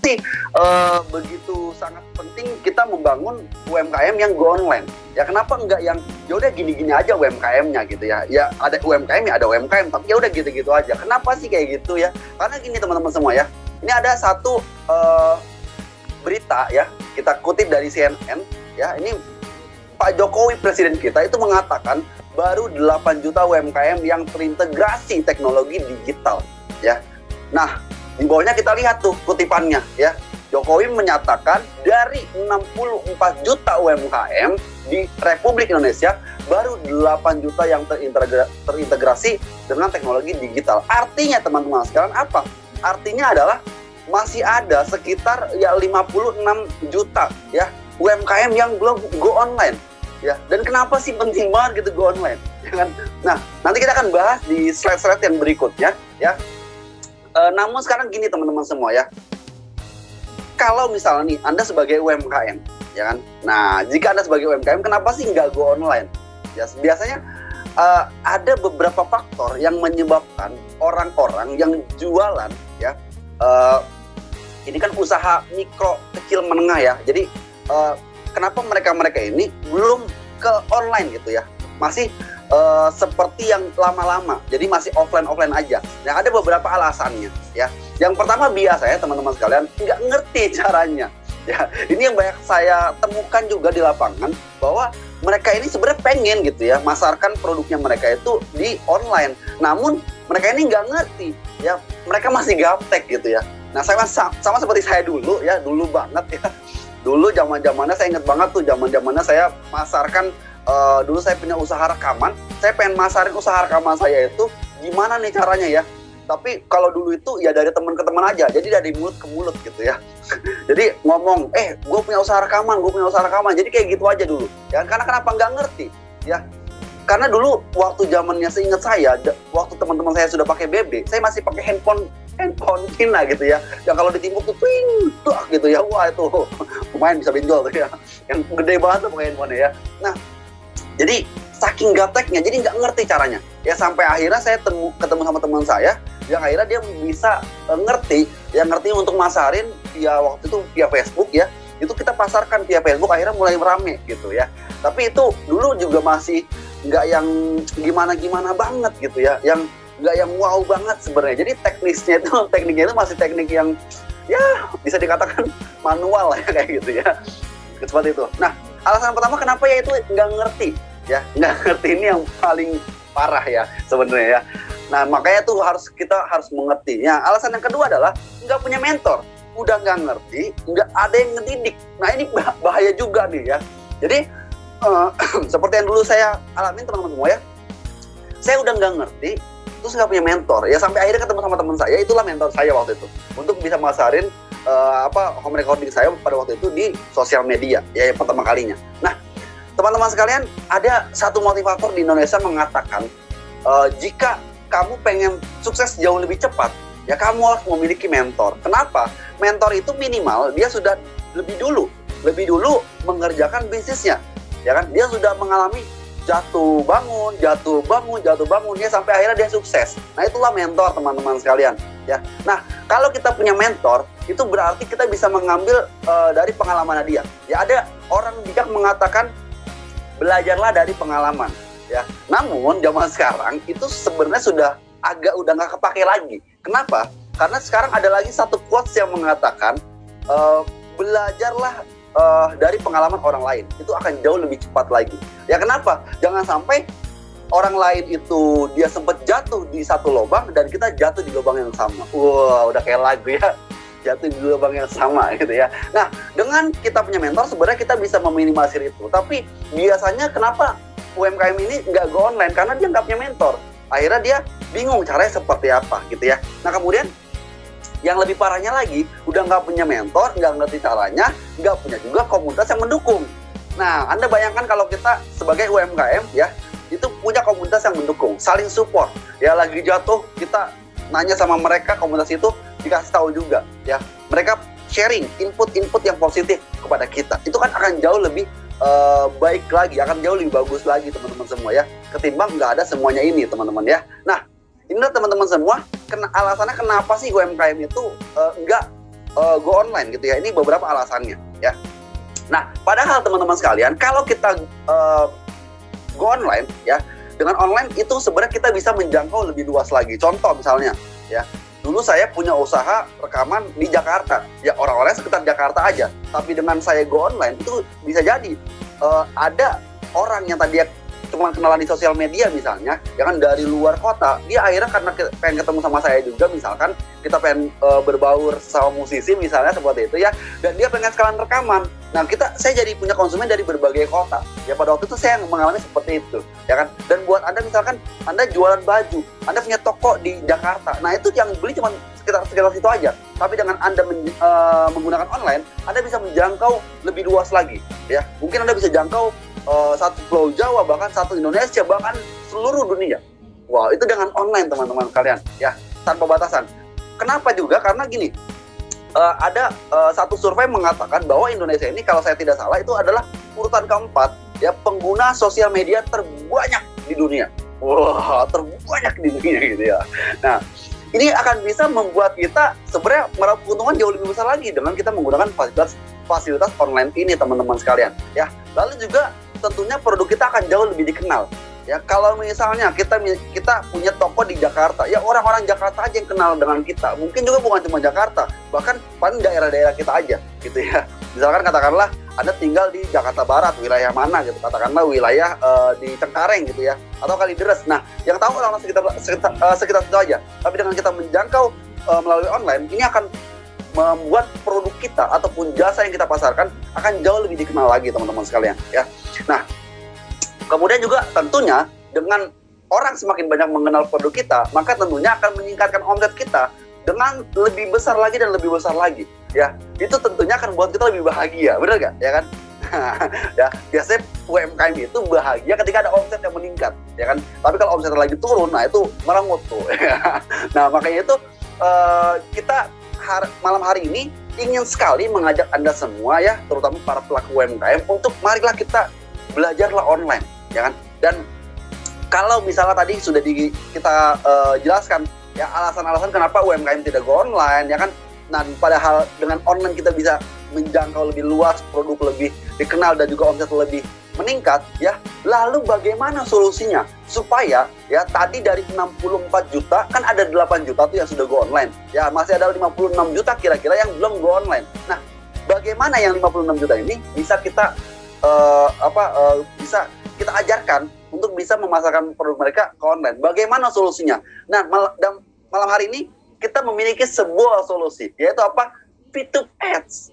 sih begitu sangat penting kita membangun UMKM yang go online? Ya kenapa enggak yang ya udah gini-gini aja UMKM-nya gitu ya? Ya ada UMKM ya ada UMKM, tapi ya udah gitu-gitu aja. Kenapa sih kayak gitu ya? Karena gini teman-teman semua ya. Ini ada satu berita ya, kita kutip dari CNN ya. Ini Pak Jokowi presiden kita itu mengatakan baru 8 juta UMKM yang terintegrasi teknologi digital ya. Nah, di bawahnya kita lihat tuh kutipannya ya. Jokowi menyatakan dari 64 juta UMKM di Republik Indonesia baru 8 juta yang terintegrasi dengan teknologi digital. Artinya teman-teman sekalian apa? Artinya adalah masih ada sekitar ya 56 juta ya UMKM yang belum go online ya. Dan kenapa sih penting banget gitu go online ya kan? Nah, nanti kita akan bahas di slide-slide yang berikutnya ya. Namun sekarang gini teman-teman semua ya, kalau misalnya nih Anda sebagai UMKM ya kan, nah jika Anda sebagai UMKM kenapa sih nggak go online ya? Biasanya ada beberapa faktor yang menyebabkan orang-orang yang jualan ya, ini kan usaha mikro, kecil, menengah ya. Jadi kenapa mereka ini belum ke online gitu ya? Masih seperti yang lama-lama. Jadi masih offline aja. Nah, ada beberapa alasannya ya. Yang pertama biasanya teman-teman sekalian nggak ngerti caranya. Ya, ini yang banyak saya temukan juga di lapangan bahwa mereka ini sebenarnya pengen gitu ya masarkan produknya mereka itu di online. Namun mereka ini nggak ngerti ya. Mereka masih gaptek gitu ya. Nah, sama seperti saya dulu ya, dulu banget ya. Dulu zaman-zamannya saya ingat banget tuh, zaman-zamannya saya masarkan, dulu saya punya usaha rekaman, saya pengen masarin usaha rekaman saya itu gimana nih caranya ya. Tapi kalau dulu itu ya dari teman ke teman aja, jadi dari mulut ke mulut gitu ya. Jadi ngomong, gue punya usaha rekaman, jadi kayak gitu aja dulu. Ya, karena kenapa nggak ngerti ya. Karena dulu waktu zamannya seingat saya, waktu teman-teman saya sudah pakai BB, saya masih pakai handphone Cina gitu ya, yang kalau ditimbuk tuh twing, tuh gitu ya, wah itu lumayan bisa benjol tuh ya, yang gede banget tuh pakai handphone ya. Nah, jadi saking gapteknya, jadi nggak ngerti caranya. Ya sampai akhirnya saya ketemu sama teman saya, yang akhirnya dia bisa ngerti untuk masarin via waktu itu via Facebook ya. Itu kita pasarkan via Facebook, akhirnya mulai rame gitu ya. Tapi itu dulu juga masih nggak yang gimana-gimana banget gitu ya, yang nggak yang wow banget sebenarnya. Jadi tekniknya itu masih teknik yang ya bisa dikatakan manual ya kayak gitu ya, seperti itu. Nah, alasan pertama kenapa ya itu nggak ngerti ya, nggak ngerti ini yang paling parah ya sebenarnya ya. Nah, makanya tuh kita harus mengerti. Ya, alasan yang kedua adalah nggak punya mentor, udah nggak ngerti, nggak ada yang ngedidik. Nah, ini bahaya juga nih ya. Jadi seperti yang dulu saya alamin teman-teman semua ya, saya udah nggak ngerti, terus nggak punya mentor ya, sampai akhirnya ketemu sama teman saya, itulah mentor saya waktu itu untuk bisa masarin home recording saya pada waktu itu di sosial media ya, yang pertama kalinya. Nah, teman-teman sekalian, ada satu motivator di Indonesia mengatakan jika kamu pengen sukses jauh lebih cepat ya, kamu harus memiliki mentor. Kenapa? Mentor itu minimal dia sudah lebih dulu mengerjakan bisnisnya ya kan, dia sudah mengalami jatuh bangun ya, sampai akhirnya dia sukses. Nah, itulah mentor teman-teman sekalian ya. Nah, kalau kita punya mentor, itu berarti kita bisa mengambil dari pengalaman dia ya. Ada orang bijak mengatakan belajarlah dari pengalaman ya. Namun zaman sekarang itu sebenarnya udah nggak kepake lagi. Kenapa? Karena sekarang ada lagi satu quotes yang mengatakan belajarlah dari pengalaman orang lain, itu akan jauh lebih cepat lagi. Ya kenapa? Jangan sampai orang lain itu dia sempat jatuh di satu lubang dan kita jatuh di lubang yang sama. Wah, udah kayak lagu ya, jatuh di lubang yang sama gitu ya. Nah, dengan kita punya mentor sebenarnya kita bisa meminimalisir itu. Tapi biasanya kenapa UMKM ini nggak go online? Karena dia nggak punya mentor. Akhirnya dia bingung caranya seperti apa gitu ya. Nah, kemudian yang lebih parahnya lagi, udah nggak punya mentor, nggak ngerti caranya, nggak punya juga komunitas yang mendukung. Nah, Anda bayangkan kalau kita sebagai UMKM ya, itu punya komunitas yang mendukung, saling support. Ya, lagi jatuh, kita nanya sama mereka, komunitas itu dikasih tahu juga ya. Mereka sharing input yang positif kepada kita. Itu kan akan jauh lebih baik lagi, akan jauh lebih bagus lagi teman-teman semua ya, ketimbang nggak ada semuanya ini teman-teman ya. Nah, inilah teman-teman semua alasannya kenapa sih UMKM itu nggak go online gitu ya. Ini beberapa alasannya ya. Nah, padahal teman-teman sekalian, kalau kita go online ya, dengan online itu sebenarnya kita bisa menjangkau lebih luas lagi. Contoh misalnya ya, dulu saya punya usaha rekaman di Jakarta, ya orang-orang sekitar Jakarta aja. Tapi dengan saya go online itu bisa jadi ada orang yang tadi cuma kenalan di sosial media misalnya, ya kan, dari luar kota, dia akhirnya karena pengen ketemu sama saya juga, misalkan kita pengen berbaur sama musisi misalnya seperti itu ya, dan dia pengen sekalian rekaman. Nah, saya jadi punya konsumen dari berbagai kota. Ya pada waktu itu saya mengalami seperti itu, ya kan. Dan buat Anda misalkan Anda jualan baju, Anda punya toko di Jakarta. Nah, itu yang beli cuma sekitar situ aja. Tapi dengan Anda menggunakan online, Anda bisa menjangkau lebih luas lagi, ya. Mungkin Anda bisa jangkau satu Pulau Jawa, bahkan satu Indonesia, bahkan seluruh dunia. Wow, itu dengan online teman-teman kalian, ya, tanpa batasan. Kenapa juga? Karena gini, ada satu survei mengatakan bahwa Indonesia ini, kalau saya tidak salah, itu adalah urutan keempat ya pengguna sosial media terbanyak di dunia. Wah, terbanyak di dunia gitu ya. Nah, ini akan bisa membuat kita sebenarnya meraup keuntungan jauh lebih besar lagi dengan kita menggunakan fasilitas online ini, teman-teman sekalian. Ya, lalu juga tentunya produk kita akan jauh lebih dikenal. Ya, kalau misalnya kita punya toko di Jakarta, ya orang-orang Jakarta aja yang kenal dengan kita. Mungkin juga bukan cuma Jakarta, bahkan paling daerah-daerah kita aja, gitu ya. Misalkan katakanlah Anda tinggal di Jakarta Barat, wilayah mana gitu, katakanlah wilayah di Cengkareng gitu ya, atau Kalideres. Nah, yang tahu orang-orang sekitar itu aja. Tapi dengan kita menjangkau melalui online, ini akan membuat produk kita ataupun jasa yang kita pasarkan akan jauh lebih dikenal lagi, teman-teman sekalian, ya. Nah, kemudian juga tentunya dengan orang semakin banyak mengenal produk kita, maka tentunya akan meningkatkan omset kita dengan lebih besar lagi dan lebih besar lagi. Ya, itu tentunya akan buat kita lebih bahagia, benar nggak? Ya kan? Ya, biasanya UMKM itu bahagia ketika ada omset yang meningkat, ya kan? Tapi kalau omsetnya lagi turun, nah itu merengut tuh. Nah, makanya itu kita malam hari ini ingin sekali mengajak Anda semua ya, terutama para pelaku UMKM, untuk marilah kita belajarlah online, ya kan? Dan kalau misalnya tadi sudah kita jelaskan ya alasan-alasan kenapa UMKM tidak go online, ya kan? Nah, padahal dengan online kita bisa menjangkau lebih luas, produk lebih dikenal, dan juga omset lebih meningkat, ya. Lalu bagaimana solusinya supaya ya tadi dari 64 juta kan ada 8 juta tuh yang sudah go online, ya, masih ada 56 juta kira-kira yang belum go online. Nah, bagaimana yang 56 juta ini bisa kita bisa kita ajarkan untuk bisa memasarkan produk mereka ke online? Bagaimana solusinya? Nah, malam hari ini kita memiliki sebuah solusi, yaitu apa? P2P Ads.